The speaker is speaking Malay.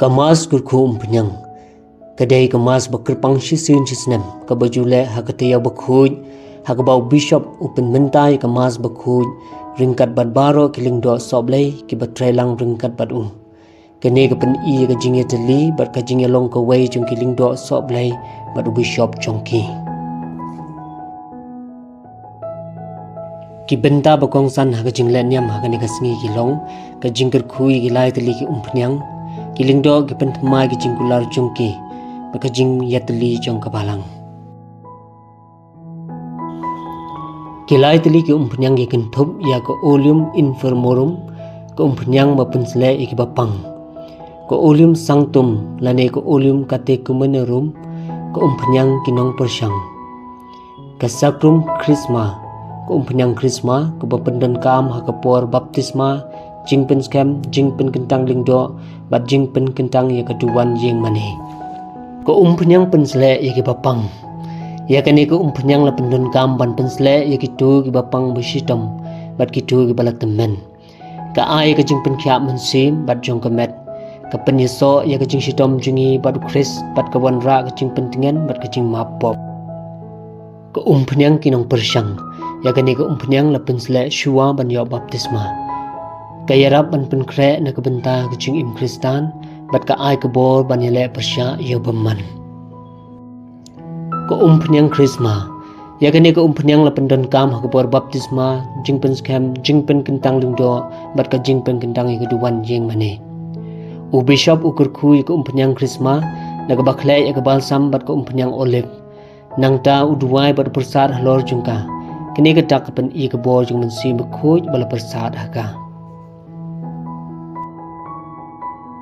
Kamas kurku umpenyang kadai kemas bekerpang sisin sisnem kabajule hakataya bakhuj hakabau bishop upen mentai kemas bakhuj ringkat bad baro kiling do soblei ki batrelang ringkat bad kene kapen i ka jinge teli bat ka jinge long ka wei jung kiling do soblei bad bishop chongki ki benta bakong san ha ka jingle nyam ha ka ne ka singi ki long ka jingker khui ki lai teli ki umpenyang kiling do ki pen thmai ki jingkular chongki baka jing yatli chong kabalang kilai teli ki umpenyang ki kentup ya ko olium infermorum ko umpenyang mapensle iki bapang ko olium sanctum lane ko olium catechumenarum ko umpenyang kinong persyang ka sacrum chrisma ko umpenyang chrisma ko bapendan kam ha kapor baptisma jingpen scam jingpen kentang lingdo bat jingpen kentang ya keduan jing mane ko umpenyang pensle ya ki bapang ya kani ko umpenyang la pendon kam ban pensle ya ki tu ki bapang besitam bat ki tu ki balak temen ka ai ka jingpen khya mensim bat jong kamet ka penyeso ya ka jing sitom jungi bat kris bat ka wan ra ka jing pentingan bat ka jing mapop ko umpenyang kinong persyang ya kani ko umpenyang la pensle shua ban yo baptisma kaya rap ban penkre na kabenta kecing im kristan bat ka ai kebor ban yele persya ya beman ko umpenyang krisma ya kene ko umpenyang la pendon kam ha kebor baptisma jingpen skam jingpen kentang lingdo bat ka jingpen kentang ya keduan jing mane u bishop ukur kui ko umpenyang krisma na ka bakle ya ka balsam bat ko umpenyang olive nangta uduai bat persad halor jungka kene ka tak pen i kebor jung mensi bekhuj bala persad haka